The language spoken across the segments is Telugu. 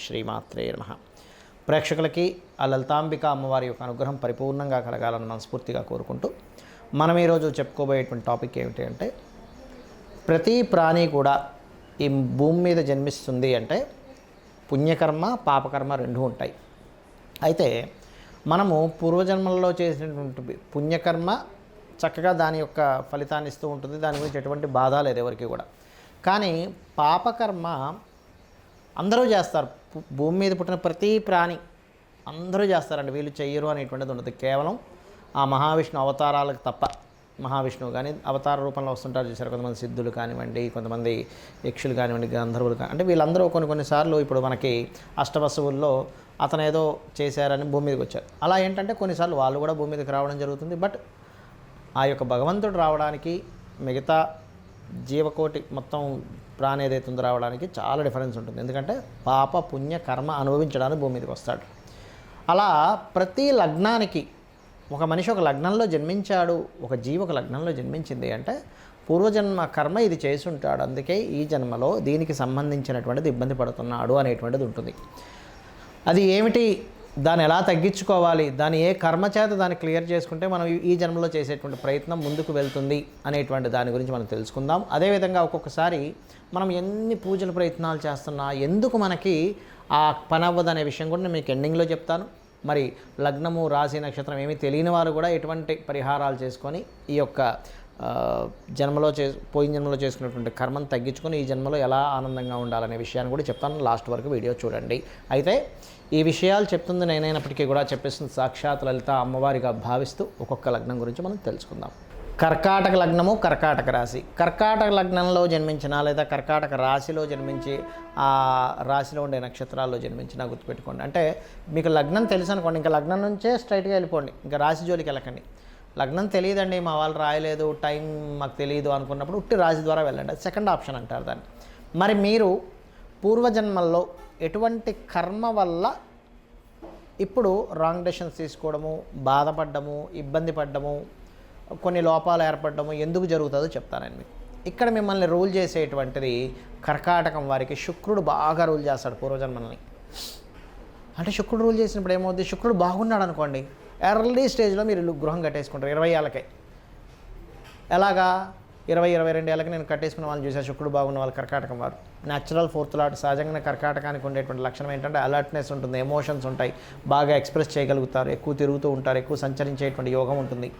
శ్రీమాత్రే నమః. ప్రేక్షకులకి ఆ లలితాంబిక అమ్మవారి యొక్క అనుగ్రహం పరిపూర్ణంగా కలగాలని మనస్ఫూర్తిగా కోరుకుంటూ మనం ఈరోజు చెప్పుకోబోయేటువంటి టాపిక్ ఏమిటి అంటే, ప్రతి ప్రాణి కూడా ఈ భూమి మీద జన్మిస్తుంది అంటే పుణ్యకర్మ పాపకర్మ రెండు ఉంటాయి. అయితే మనము పూర్వజన్మలలో చేసినటువంటి పుణ్యకర్మ చక్కగా దాని యొక్క ఫలితాన్ని ఇస్తూ ఉంటుంది. దాని గురించి ఎటువంటి బాధ లేదు ఎవరికి కూడా. కానీ పాపకర్మ అందరూ చేస్తారు. భూమి మీద పుట్టిన ప్రతి ప్రాణి అందరూ చేస్తారండి. వీళ్ళు చెయ్యరు అనేటువంటిది ఉండదు. కేవలం ఆ మహావిష్ణు అవతారాలకు తప్ప. మహావిష్ణువు కానీ అవతార రూపంలో వస్తుంటారు చూసారు. కొంతమంది సిద్ధులు కానివ్వండి, కొంతమంది యక్షులు కానివ్వండి, గంధర్వులు అంటే వీళ్ళందరూ కొన్నిసార్లు ఇప్పుడు మనకి అష్టవసువుల్లో అతను ఏదో చేశారని భూమి మీదకి వచ్చారు. అలా ఏంటంటే కొన్నిసార్లు వాళ్ళు కూడా భూమి మీదకి రావడం జరుగుతుంది. బట్ ఆ యొక్క భగవంతుడు రావడానికి మిగతా జీవకోటి మొత్తం ప్రాణి ఏదైతే ఉందో రావడానికి చాలా డిఫరెన్స్ ఉంటుంది. ఎందుకంటే పాప పుణ్య కర్మ అనుభవించడానికి భూమి మీదకి వస్తాడు. అలా ప్రతి లగ్నానికి ఒక మనిషి ఒక లగ్నంలో జన్మించాడు, ఒక జీవి ఒక లగ్నంలో జన్మించింది అంటే పూర్వజన్మ కర్మ ఇది చేసి ఉంటాడు. అందుకే ఈ జన్మలో దీనికి సంబంధించినటువంటిది ఇబ్బంది పడుతున్నాడు అనేటువంటిది ఉంటుంది. అది ఏమిటి, దాన్ని ఎలా తగ్గించుకోవాలి, దాని ఏ కర్మ చేత దాన్ని క్లియర్ చేసుకుంటే మనం ఈ జన్మలో చేసేటువంటి ప్రయత్నం ముందుకు వెళ్తుంది అనేటువంటి దాని గురించి మనం తెలుసుకుందాం. అదేవిధంగా ఒక్కొక్కసారి మనం ఎన్ని పూజల ప్రయత్నాలు చేస్తున్నా ఎందుకు మనకి ఆ పని అవ్వదు అనే విషయం కూడా నేను మీకు ఎండింగ్లో చెప్తాను. మరి లగ్నము రాశి నక్షత్రం ఏమీ తెలియని వారు కూడా ఎటువంటి పరిహారాలు చేసుకొని ఈ యొక్క పోయిన జన్మలో చేసుకున్నటువంటి కర్మను తగ్గించుకొని ఈ జన్మలో ఎలా ఆనందంగా ఉండాలనే విషయాన్ని కూడా చెప్తాను. లాస్ట్ వరకు వీడియో చూడండి. అయితే ఈ విషయాలు చెప్తుంది నేనైనప్పటికీ కూడా చెప్పేస్తుంది సాక్షాత్ లలిత అమ్మవారిగా భావిస్తూ ఒక్కొక్క లగ్నం గురించి మనం తెలుసుకుందాం. కర్కాటక లగ్నము, కర్కాటక రాశి. కర్కాటక లగ్నంలో జన్మించిన లేదా కర్కాటక రాశిలో జన్మించి ఆ రాశిలో ఉండే నక్షత్రాల్లో జన్మించినా గుర్తుపెట్టుకోండి. అంటే మీకు లగ్నం తెలుసు అనుకోండి, ఇంకా లగ్నం నుంచే స్ట్రైట్గా వెళ్ళిపోండి, ఇంకా రాశి జోలికి వెళ్ళకండి. లగ్నం తెలియదండి, మా వాళ్ళు రాయలేదు, టైం మాకు తెలియదు అనుకున్నప్పుడు ఉట్టి రాశి ద్వారా వెళ్ళండి. అది సెకండ్ ఆప్షన్ అంటారు దాన్ని. మరి మీరు పూర్వజన్మల్లో ఎటువంటి కర్మ వల్ల ఇప్పుడు రాంగ్ డెసిషన్స్ తీసుకోవడము, బాధపడ్డము, ఇబ్బంది పడ్డము, కొన్ని లోపాలు ఏర్పడము ఎందుకు జరుగుతుందో చెప్తానండి మీకు. ఇక్కడ మిమ్మల్ని రూల్ చేసేటువంటిది కర్కాటకం వారికి శుక్రుడు బాగా రూల్ చేస్తాడు పూర్వజన్మల్ని. అంటే శుక్రుడు రూల్ చేసినప్పుడు ఏమవుతుంది, శుక్రుడు బాగున్నాడు అనుకోండి, ఎర్లీ స్టేజ్లో మీరు గృహం కట్టేసుకుంటారు 20 ఏళ్ళకే. ఎలాగా 20-22 ఏళ్ళకి నేను కట్టేసుకున్న వాళ్ళని చూసాను. శుక్రుడు బాగున్న వాళ్ళు కర్కాటకం వారు న్యాచురల్ ఫోర్త్ లాట్. సహజంగా కర్కాటకానికి ఉండేటువంటి లక్షణం ఏంటంటే అలర్ట్నెస్ ఉంటుంది, ఎమోషన్స్ ఉంటాయి, బాగా ఎక్స్ప్రెస్ చేయగలుగుతారు, ఎక్కువ తిరుగుతూ ఉంటారు, ఎక్కువ సంచరించేటువంటి యోగం ఉంటుంది.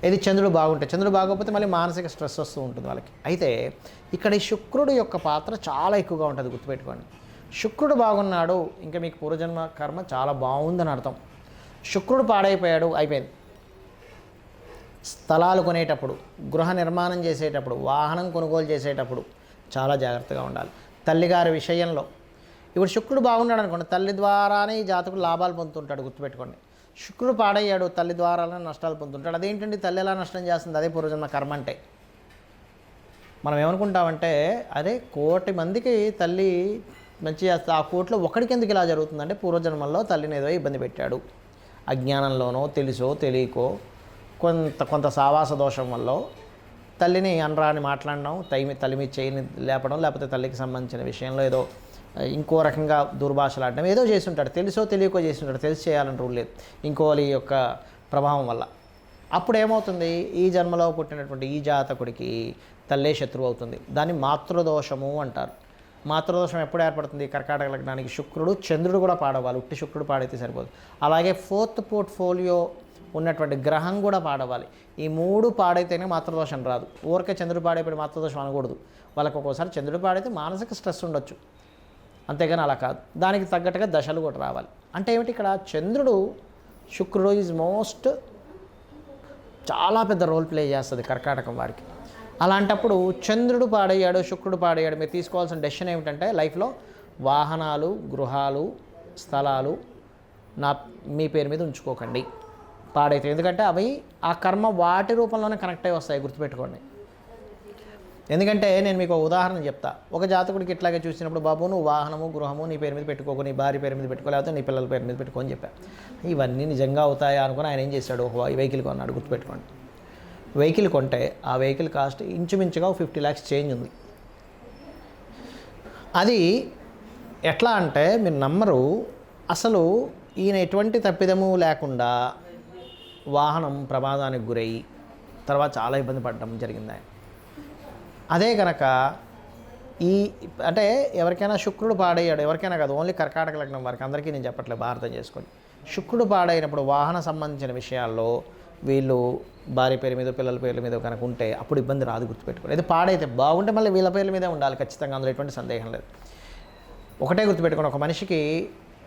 ఇది చంద్రుడు బాగుంటే. చంద్రుడు బాగోకపోతే మళ్ళీ మానసిక స్ట్రెస్ వస్తూ ఉంటుంది వాళ్ళకి. అయితే ఇక్కడ ఈ శుక్రుడు యొక్క పాత్ర చాలా ఎక్కువగా ఉంటుంది, గుర్తుపెట్టుకోండి. శుక్రుడు బాగున్నాడు ఇంకా మీకు పూర్వజన్మ కర్మ చాలా బాగుందని అర్థం. శుక్రుడు పాడైపోయాడు, అయిపోయింది. స్థలాలు కొనేటప్పుడు, గృహ నిర్మాణం చేసేటప్పుడు, వాహనం కొనుగోలు చేసేటప్పుడు చాలా జాగ్రత్తగా ఉండాలి. తల్లిగారి విషయంలో ఇప్పుడు శుక్రుడు బాగున్నాడు అనుకోండి, తల్లి ద్వారానే ఈ జాతకుడు లాభాలు పొందుతుంటాడు, గుర్తుపెట్టుకోండి. శుక్రుడు పాడయ్యాడు, తల్లి ద్వారానే నష్టాలు పొందుతుంటాడు. అదేంటండి, తల్లి ఎలా నష్టం చేస్తుంది, అదే పూర్వజన్మ కర్మ అంటే. మనం ఏమనుకుంటామంటే అదే 1,000,000 మందికి తల్లి మంచి చేస్తే ఆ 1,00,000,000లో ఒకడికి ఎందుకు ఇలా జరుగుతుందంటే పూర్వజన్మల్లో తల్లిని ఏదో ఇబ్బంది పెట్టాడు. అజ్ఞానంలోనో తెలుసో తెలియకో కొంత సావాస దోషం వల్ల తల్లిని అనరాని మాట్లాడడం, తల్లి మీద చేయని లేపడం, లేకపోతే తల్లికి సంబంధించిన విషయంలో ఏదో ఇంకో రకంగా దుర్భాషలాడడం ఏదో చేస్తుంటాడు. తెలుసో తెలియకో చేస్తుంటాడు, తెలిసి చేయాలని రూల్ లేదు. ఇంకోలి యొక్క ప్రభావం వల్ల అప్పుడు ఏమవుతుంది, ఈ జన్మలో పుట్టినటువంటి ఈ జాతకుడికి తల్లే శత్రువు అవుతుంది. దాన్ని మాతృదోషము అంటారు. మాతృదోషం ఎప్పుడు ఏర్పడుతుంది, కర్కాటక లగ్నానికి శుక్రుడు చంద్రుడు కూడా పాడవాలి. ఉట్టి శుక్రుడు పాడైతే సరిపోదు. అలాగే 4th పోర్ట్ఫోలియో ఉన్నటువంటి గ్రహం కూడా పాడవాలి. ఈ 3 పాడైతేనే మాతృదోషం రాదు. ఊరికే చంద్రుడు పాడైపోయి మాతృదోషం అనకూడదు. వాళ్ళకి ఒక్కోసారి చంద్రుడు పాడైతే మానసిక స్ట్రెస్ ఉండొచ్చు, అంతేగాని అలా కాదు. దానికి తగ్గట్టుగా దశలు కూడా రావాలి. అంటే ఏమిటి, ఇక్కడ చంద్రుడు శుక్రుడు ఈజ్ చాలా పెద్ద రోల్ ప్లే చేస్తుంది కర్కాటకం వారికి. అలాంటప్పుడు చంద్రుడు పాడయ్యాడు, శుక్రుడు పాడయ్యాడు, మీరు తీసుకోవాల్సిన డెసిషన్ ఏమిటంటే లైఫ్లో వాహనాలు, గృహాలు, స్థలాలు మీ పేరు మీద ఉంచుకోకండి పాడైతే. ఎందుకంటే అవి ఆ కర్మ వాటి రూపంలోనే కనెక్ట్ అయ్యి వస్తాయి, గుర్తుపెట్టుకోండి. ఎందుకంటే నేను మీకు ఒక ఉదాహరణ చెప్తా. ఒక జాతకుడికి ఇట్లాగే చూసినప్పుడు, బాబు నువ్వు వాహనము గృహము నీ పేరు మీద పెట్టుకోకు, నీ భార్య పేరు మీద పెట్టుకో, లేకపోతే నీ పిల్లల పేరు మీద పెట్టుకో అని చెప్పా. ఇవన్నీ నిజంగా అవుతాయా అనుకుని ఆయన ఏం చేశాడు, ఒక వెహికల్ కొన్నాడు, గుర్తుపెట్టుకోండి. వెహికల్ కొంటే ఆ వెహికల్ కాస్ట్ ఇంచుమించుగా 50 lakhs చేంజ్ ఉంది. అది ఎట్లా అంటే మీరు నమ్మరు, అసలు ఈయన ఎటువంటి తప్పిదము లేకుండా వాహనం ప్రమాదానికి గురయ్యి తర్వాత చాలా ఇబ్బంది పడడం జరిగింది ఆయన. అదే కనుక ఈ అంటే ఎవరికైనా శుక్రుడు పాడయ్యాడు, ఎవరికైనా కాదు, ఓన్లీ కర్కాటక లగ్నం వారికి, అందరికీ నేను చెప్పట్లేదు, అర్థం చేసుకోండి. శుక్రుడు పాడైనప్పుడు వాహన సంబంధించిన విషయాల్లో వీళ్ళు భార్య పేరు మీద పిల్లల పేర్ల మీద కనుక ఉంటే అప్పుడు ఇబ్బంది రాదు, గుర్తుపెట్టుకోండి. ఇది పాడైతే బాగుంటే మళ్ళీ వీళ్ళ పేర్ల మీదే ఉండాలి ఖచ్చితంగా, అందులో ఎటువంటి సందేహం లేదు. ఒకటే గుర్తుపెట్టుకోండి, ఒక మనిషికి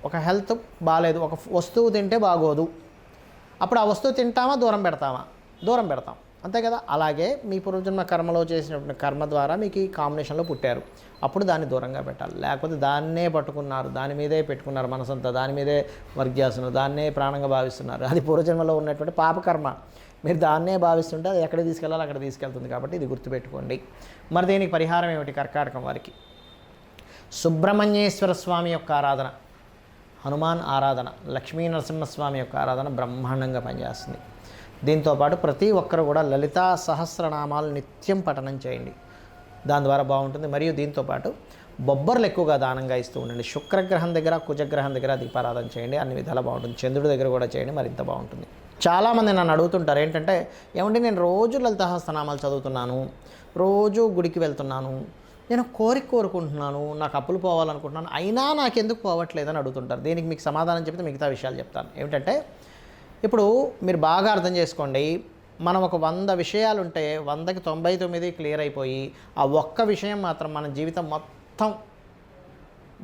ఒక హెల్త్ బాగాలేదు, ఒక వస్తువు తింటే బాగోదు, అప్పుడు ఆ వస్తువు తింటామా దూరం పెడతామా? దూరం పెడతాం, అంతే కదా. అలాగే మీ పూర్వజన్మ కర్మలో చేసినటువంటి కర్మ ద్వారా మీకు ఈ కాంబినేషన్లో పుట్టారు, అప్పుడు దాన్ని దూరంగా పెట్టాలి. లేకపోతే దాన్నే పట్టుకున్నారు, దాని మీదే పెట్టుకున్నారు మనసంతా, దాని మీదే వర్క్ చేస్తున్నారు, దాన్నే ప్రాణంగా భావిస్తున్నారు, అది పూర్వజన్మలో ఉన్నటువంటి పాపకర్మ. మీరు దాన్నే భావిస్తుంటే అది ఎక్కడ తీసుకెళ్ళాలి అక్కడ తీసుకెళ్తుంది. కాబట్టి ఇది గుర్తుపెట్టుకోండి. మరి దీనికి పరిహారం ఏమిటి? కర్కాటకం వారికి సుబ్రహ్మణ్యేశ్వర స్వామి యొక్క ఆరాధన, హనుమాన్ ఆరాధన, లక్ష్మీ నరసింహస్వామి యొక్క ఆరాధన బ్రహ్మాండంగా పనిచేస్తుంది. దీంతోపాటు ప్రతి ఒక్కరు కూడా లలితా సహస్రనామాలు నిత్యం పఠనం చేయండి, దాని ద్వారా బాగుంటుంది. మరియు దీంతోపాటు బొబ్బర్లు ఎక్కువగా దానంగా ఇస్తూ ఉండండి. శుక్రగ్రహం దగ్గర కుజగ్రహం దగ్గర దీపారాధన చేయండి, అన్ని విధాలా బాగుంటుంది. చంద్రుడి దగ్గర కూడా చేయండి, మరింత బాగుంటుంది. చాలామంది నన్ను అడుగుతుంటారు ఏంటంటే, ఏమంటే నేను రోజు లలితా సహస్రనామాలు చదువుతున్నాను, రోజు గుడికి వెళ్తున్నాను, నేను కోరుకుంటున్నాను, నాకు అప్పులు పోవాలనుకుంటున్నాను, అయినా నాకు ఎందుకు పోవట్లేదని అడుగుతుంటారు. దీనికి మీకు సమాధానం చెప్తే మిగతా విషయాలు చెప్తాను. ఏమిటంటే, ఇప్పుడు మీరు బాగా అర్థం చేసుకోండి, మనం ఒక 100 విషయాలు ఉంటే 100కి 99 క్లియర్ అయిపోయి ఆ ఒక్క విషయం మాత్రం మన జీవితం మొత్తం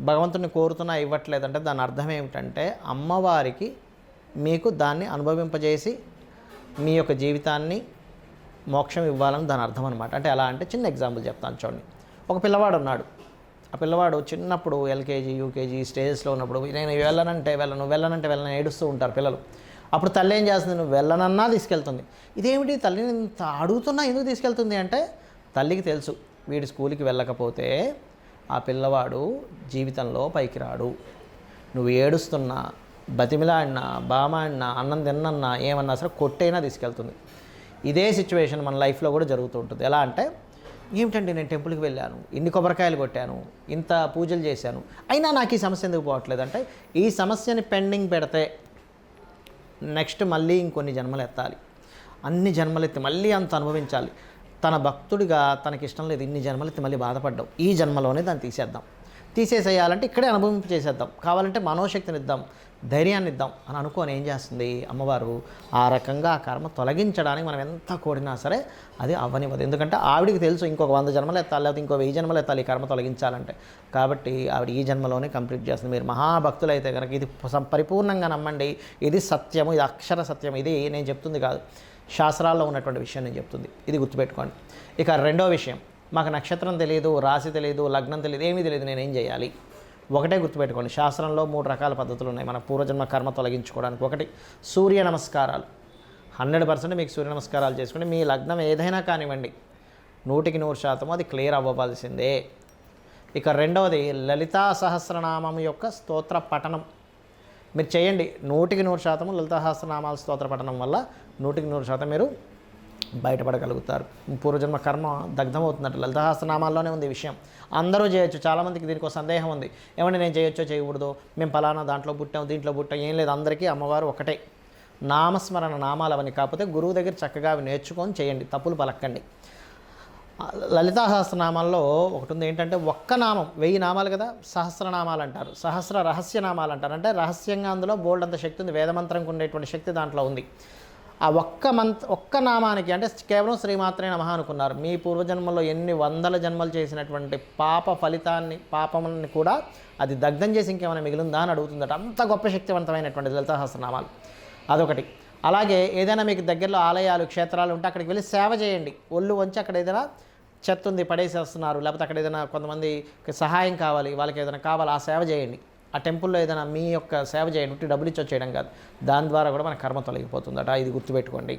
భగవంతుని కోరుతున్నా ఇవ్వట్లేదంటే దాని అర్థం ఏమిటంటే, అమ్మవారికి మీకు దాన్ని అనుభవింపజేసి మీ యొక్క జీవితాన్ని మోక్షం ఇవ్వాలని దాని అర్థం అనమాట. అంటే ఎలా అంటే, చిన్న ఎగ్జాంపుల్ చెప్తాను చూడండి. ఒక పిల్లవాడు ఉన్నాడు, ఆ పిల్లవాడు చిన్నప్పుడు ఎల్కేజీ యూకేజీ స్టేజెస్లో ఉన్నప్పుడు నేను వెళ్ళను ఏడుస్తూ ఉంటారు పిల్లలు. అప్పుడు తల్లి ఏం చేస్తుంది? నువ్వు వెళ్ళనన్నా తీసుకెళ్తుంది. ఇదేమిటి తల్లిని ఇంత అడుగుతున్నా ఎందుకు తీసుకెళ్తుంది అంటే, తల్లికి తెలుసు వీడు స్కూల్కి వెళ్ళకపోతే ఆ పిల్లవాడు జీవితంలో పైకి రాడు. నువ్వు ఏడుస్తున్నా, బతిమిలాడినా, బామాడినా, అన్నం తిన్నన్నా, ఏమన్నా సరే కొట్టైనా తీసుకెళ్తుంది. ఇదే సిచ్యువేషన్ మన లైఫ్లో కూడా జరుగుతూ ఉంటుంది. ఎలా అంటే, ఏమిటండి నేను టెంపుల్కి వెళ్ళాను, ఇన్ని కొబ్బరికాయలు కొట్టాను, ఇంత పూజలు చేశాను, అయినా నాకు ఈ సమస్య ఎందుకు పోవట్లేదు అంటే, ఈ సమస్యని పెండింగ్ పెడితే నెక్స్ట్ మళ్ళీ ఇంకొన్ని జన్మలు ఎత్తాలి, అన్ని జన్మలు ఎత్తి మళ్ళీ అంత అనుభవించాలి. తన భక్తుడిగా తనకి ఇష్టం లేదు ఇన్ని జన్మలు ఎత్తి మళ్ళీ బాధపడ్డాం, ఈ జన్మలోనే దాన్ని తీసేసేయాలంటే ఇక్కడే అనుభవింపు చేసేద్దాం, కావాలంటే మనోశక్తిని ఇద్దాం, ధైర్యాన్ని ఇద్దాం అని అనుకొని ఏం చేస్తుంది అమ్మవారు, ఆ రకంగా ఆ కర్మ తొలగించడానికి మనం ఎంత కోరినా సరే అది అవ్వనివ్వదు. ఎందుకంటే ఆవిడికి తెలుసు ఇంకొక 100 జన్మలు ఎత్తాలి, లేకపోతే ఇంకో 1000 జన్మలు ఎత్తాలి ఈ కర్మ తొలగించాలంటే. కాబట్టి ఆవిడ ఈ జన్మలోనే కంప్లీట్ చేస్తుంది. మీరు మహాభక్తులు అయితే కనుక ఇది పరిపూర్ణంగా నమ్మండి. ఇది సత్యము, ఇది అక్షర సత్యం, ఇది నేను చెప్తుంది కాదు, శాస్త్రాల్లో ఉన్నటువంటి విషయం నేను చెప్తుంది. ఇది గుర్తుపెట్టుకోండి. ఇక రెండో విషయం, మాకు నక్షత్రం తెలియదు, రాశి తెలియదు, లగ్నం తెలియదు, ఏమీ తెలియదు, నేనేం చేయాలి? ఒకటే గుర్తుపెట్టుకోండి, శాస్త్రంలో 3 రకాల పద్ధతులు ఉన్నాయి మన పూర్వజన్మ కర్మ తొలగించుకోవడానికి. ఒకటి సూర్య నమస్కారాలు. 100% మీకు సూర్య నమస్కారాలు చేసుకుంటే మీ లగ్నం ఏదైనా కానివ్వండి 100కి 100% అది క్లియర్ అవ్వవలసిందే. ఇక రెండవది లలితా సహస్రనామం యొక్క స్తోత్ర పఠనం మీరు చేయండి. 100కి 100% లలితా సహస్రనామాల స్తోత్ర పఠనం వల్ల 100కి 100% మీరు బయటపడగలుగుతారు. పూర్వజన్మ కర్మ దగ్ధమవుతుందంట. లలితా సహస్రనామాల్లోనే ఉంది ఈ విషయం. అందరూ చేయొచ్చు. చాలామందికి దీనికి సందేహం ఉంది, ఏమంటే నేను చేయొచ్చో చేయకూడదు, మేము ఫలానా దాంట్లో పుట్టాం దీంట్లో పుట్టాం, ఏం లేదు. అందరికీ అమ్మవారు ఒకటే, నామస్మరణ నామాలు అవన్నీ. కాకపోతే గురువు దగ్గర చక్కగా అవి నేర్చుకొని చేయండి, తప్పులు పలక్కండి. లలితా సహస్రనామాల్లో ఒకటి ఉంది ఏంటంటే, ఒక్క నామం 1000 నామాలు కదా, సహస్రనామాలు అంటారు, సహస్ర రహస్య నామాలు అంటారు. అంటే రహస్యంగా అందులో బోల్డ్ అంత శక్తి ఉంది, వేదమంత్రంకి ఉండేటువంటి శక్తి దాంట్లో ఉంది. ఆ ఒక్క నామానికి అంటే కేవలం శ్రీమాత్రే నమః అనుకున్నారు, మీ పూర్వజన్మలో ఎన్ని 100 జన్మలు చేసినటువంటి పాప ఫలితాన్ని, పాపముని కూడా అది దగ్ధం చేసి ఇంకేమైనా మిగిలిందా అని అడుగుతుందట. అంత గొప్ప శక్తివంతమైనటువంటి లలితా సహస్రనామాలు అదొకటి. అలాగే ఏదైనా మీకు దగ్గరలో ఆలయాలు క్షేత్రాలు ఉంటే అక్కడికి వెళ్ళి సేవ చేయండి. ఒళ్ళు వంచి అక్కడ ఏదైనా చెత్త ఉంది పడేసేస్తున్నారు, లేకపోతే అక్కడ ఏదైనా కొంతమంది సహాయం కావాలి, వాళ్ళకి ఏదైనా కావాలి, ఆ సేవ చేయండి. ఆ టెంపుల్లో ఏదైనా మీ యొక్క సేవ చేయండి, డబ్బులు ఇచ్చి చేయడం కాదు, దాని ద్వారా కూడా మన కర్మ తొలగిపోతుందట. ఇది గుర్తుపెట్టుకోండి.